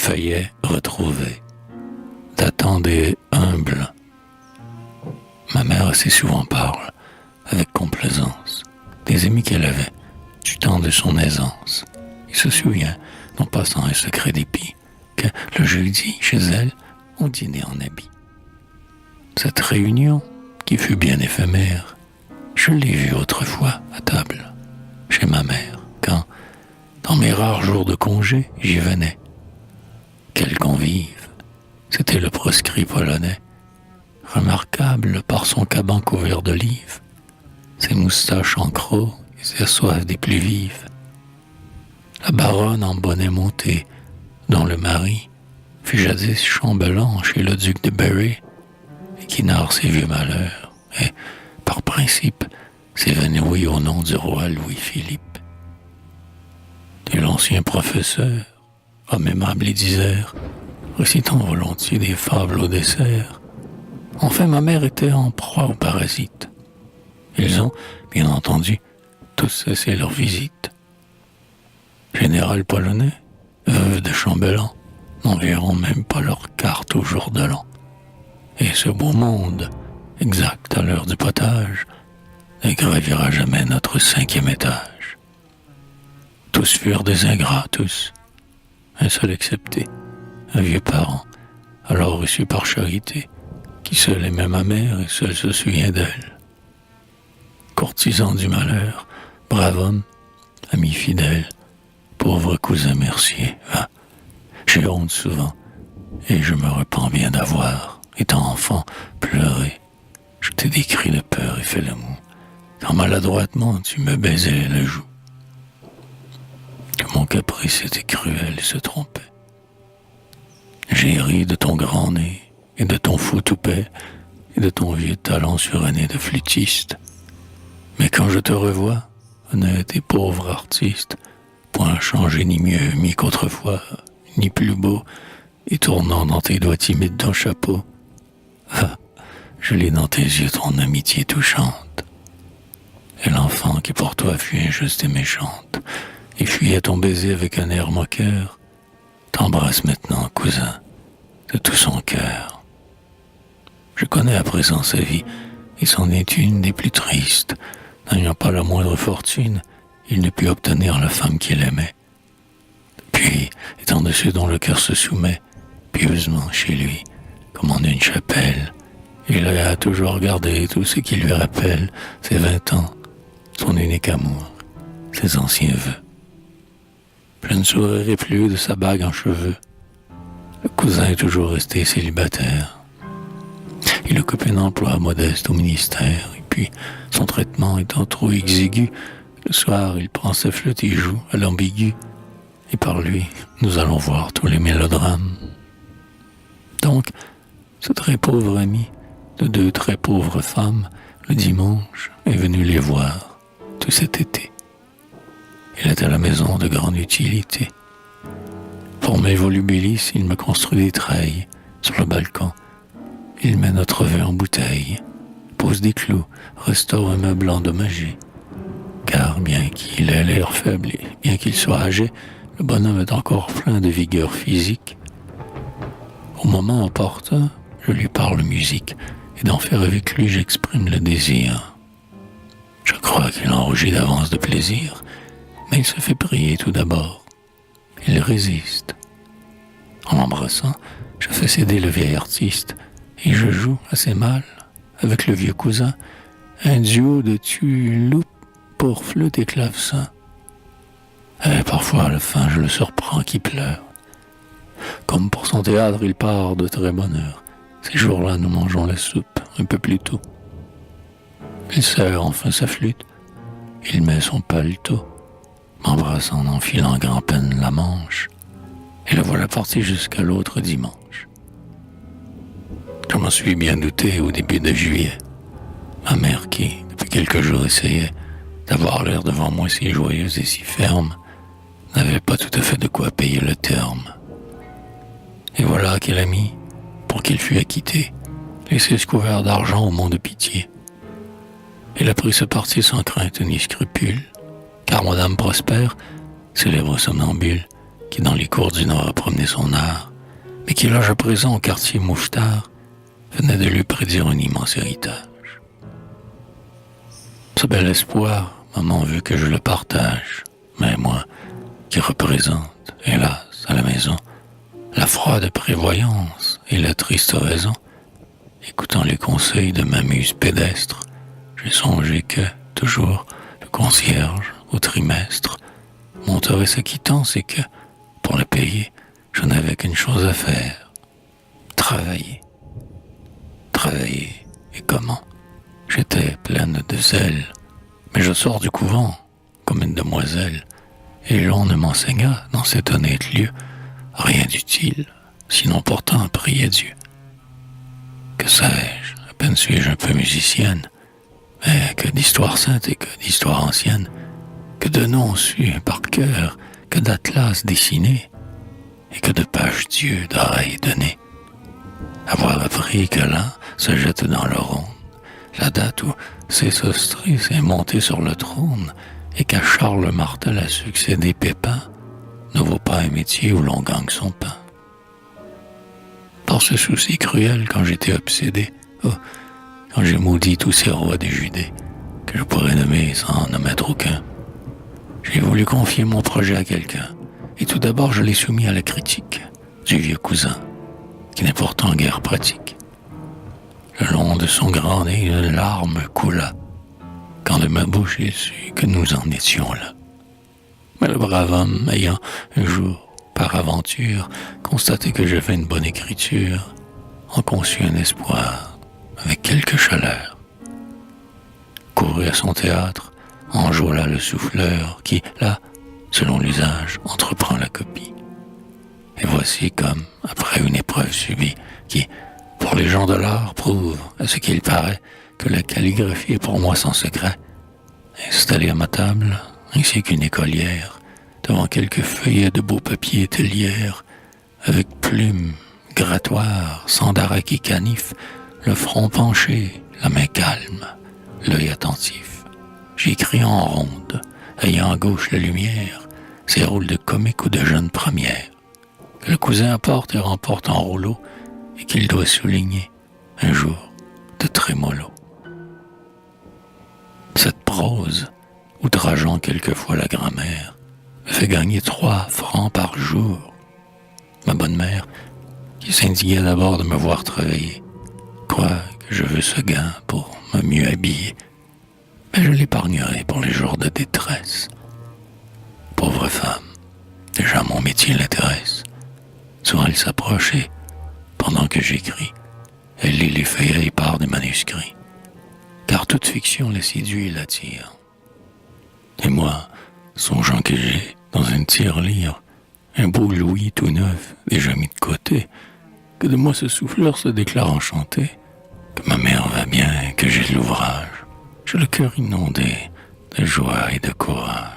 feuillet retrouvé, datant des humbles. Ma mère assez souvent parle, avec complaisance, des amis qu'elle avait, du temps de son aisance, et se souvient, non pas sans un secret dépit, que le jeudi, chez elle, on dînait en habit. Cette réunion, qui fut bien éphémère, je l'ai vue autrefois à table, chez ma mère, quand, dans mes rares jours de congé, j'y venais. Quel convive! C'était le proscrit polonais, remarquable par son caban couvert d'olives, ses moustaches en croc et ses soifs des plus vives. La baronne en bonnet monté, dont le mari fut jadis chambellan chez le duc de Berry, et qui narre ses vieux malheurs, et, par principe, s'évanouit au nom du roi Louis-Philippe. De l'ancien professeur, homme aimable et disert, récitant volontiers des fables au dessert. Enfin, ma mère était en proie aux parasites. Ils ont, bien entendu, tous cessé leur visite. Général polonais, veuve de chambellan, n'enverront même pas leur carte au jour de l'an. Et ce beau monde, exact à l'heure du potage, ne gravira jamais notre 5e étage. Tous furent des ingrats, tous, un seul excepté, un vieux parent, alors reçu par charité, qui seul aimait ma mère et seul se souvient d'elle. Courtisan du malheur, brave homme, ami fidèle, pauvre cousin Mercier, ah, j'ai honte souvent, et je me repens bien d'avoir, étant enfant, pleuré. Je t'ai des cris de peur et fait le mou, quand maladroitement tu me baisais le joue. Que mon caprice était cruel et se trompait. J'ai ri de ton grand nez, et de ton fou toupet, et de ton vieux talent suranné de flûtiste. Mais quand je te revois, honnête et pauvre artiste, point changé ni mieux mis qu'autrefois, ni plus beau, et tournant dans tes doigts timides ton chapeau, ah, je lis dans tes yeux ton amitié touchante. Et l'enfant qui pour toi fut injuste et méchante, et fuyait ton baiser avec un air moqueur, t'embrasse maintenant, cousin, de tout son cœur. Je connais à présent sa vie, et c'en est une des plus tristes. N'ayant pas la moindre fortune, il ne put obtenir la femme qu'il aimait. Puis, étant de ceux dont le cœur se soumet, pieusement chez lui, comme en une chapelle, il a toujours gardé tout ce qui lui rappelle ses 20 ans, son unique amour, ses anciens vœux. Je ne sourirai plus de sa bague en cheveux. Le cousin est toujours resté célibataire. Il occupe un emploi modeste au ministère, et puis, son traitement étant trop exigu, le soir, il prend sa flûte et joue à l'ambigu, et par lui, nous allons voir tous les mélodrames. Donc, ce très pauvre ami de 2 très pauvres femmes, le dimanche, est venu les voir tout cet été. Il est à la maison de grande utilité. Pour mes volubilis, il me construit des treilles sur le balcon. Il met notre vin en bouteille, pose des clous, restaure un meuble endommagé. Car bien qu'il ait l'air faible et bien qu'il soit âgé, le bonhomme est encore plein de vigueur physique. Au moment opportun, je lui parle musique, et d'en faire avec lui, j'exprime le désir. Je crois qu'il en rougit d'avance de plaisir, mais il se fait prier tout d'abord. Il résiste. En l'embrassant, je fais céder le vieil artiste, et je joue assez mal, avec le vieux cousin, un duo de tu-loup pour flûte et clavecin. Et parfois, à la fin, je le surprends qui pleure. Comme pour son théâtre, il part de très bonne heure. Ces jours-là, nous mangeons la soupe un peu plus tôt. Il serre enfin sa flûte, il met son paletot, m'embrasse en enfilant grand-peine la manche, et le voilà parti jusqu'à l'autre dimanche. Je m'en suis bien douté au début de juillet. Ma mère qui, depuis quelques jours, essayait d'avoir l'air devant moi si joyeuse et si ferme, n'avait pas tout à fait de quoi payer le terme. Et voilà qu'elle a mis, pour qu'il fût acquitté, les 6 couverts d'argent au mont de pitié. Elle a pris ce parti sans crainte ni scrupule, car Madame Prosper, célèbre somnambule, qui dans les cours du Nord a promené son art, mais qui loge à présent au quartier Mouffetard, venait de lui prédire un immense héritage. Ce bel espoir, maman veut que je le partage, mais moi, qui représente, hélas, à la maison, la froide prévoyance et la triste raison, écoutant les conseils de ma muse pédestre, j'ai songé que, toujours, le concierge, au trimestre, monterait sa quittance et que, pour le payer, je n'avais qu'une chose à faire, travailler. Travailler, et comment? J'étais pleine de zèle, mais je sors du couvent, comme une demoiselle, et l'on ne m'enseigna, dans cet honnête lieu, rien d'utile, sinon pourtant prier Dieu. Que sais-je, à peine suis-je un peu musicienne, mais que d'histoire sainte et que d'histoire ancienne, que de noms sus par cœur, que d'atlas dessinés, et que de pages Dieu d'oreilles données. Avoir appris que l'un se jette dans le ronde, la date où Sésostris est monté sur le trône, et qu'à Charles Martel a succédé Pépin, ne vaut pas un métier où l'on gagne son pain. Par ce souci cruel quand j'étais obsédé, quand j'ai maudit tous ces rois des Judées, que je pourrais nommer sans en omettre aucun, j'ai voulu confier mon projet à quelqu'un, et tout d'abord je l'ai soumis à la critique du vieux cousin, qui n'est pourtant guère pratique. Le long de son grand nez, une larme coula, quand de ma bouche il sut que nous en étions là. Mais le brave homme, ayant un jour, par aventure, constaté que j'avais une bonne écriture, en conçut un espoir, avec quelque chaleur. Courut à son théâtre, enjôla le souffleur, qui, là, selon l'usage, entreprend la copie. Et voici comme, après une épreuve subie, qui, pour les gens de l'art, prouve, à ce qu'il paraît, que la calligraphie est pour moi sans secret, installé à ma table, ainsi qu'une écolière, devant quelques feuillets de beau papier telière, avec plumes, grattoirs, sandarac et canif, le front penché, la main calme, l'œil attentif. J'écris en ronde, ayant à gauche la lumière, ces rôles de comique ou de jeune première, que le cousin apporte et remporte en rouleau, et qu'il doit souligner, un jour, de trémolo. Cette prose, outrageant quelquefois la grammaire, me fait gagner 3 francs par jour. Ma bonne mère, qui s'indignait d'abord de me voir travailler, croit que je veux ce gain pour me mieux habiller, mais je l'épargnerai pour les jours de détresse. Pauvre femme, déjà mon métier l'intéresse. Souvent elle s'approche et, pendant que j'écris, elle lit les feuillets épars des manuscrits, car toute fiction la séduit et l'attire. Et moi, songeant que j'ai, dans une tirelire, un beau louis tout neuf, déjà mis de côté, que de moi ce souffleur se déclare enchanté, que ma mère va bien, que j'ai de l'ouvrage, j'ai le cœur inondé de joie et de courage.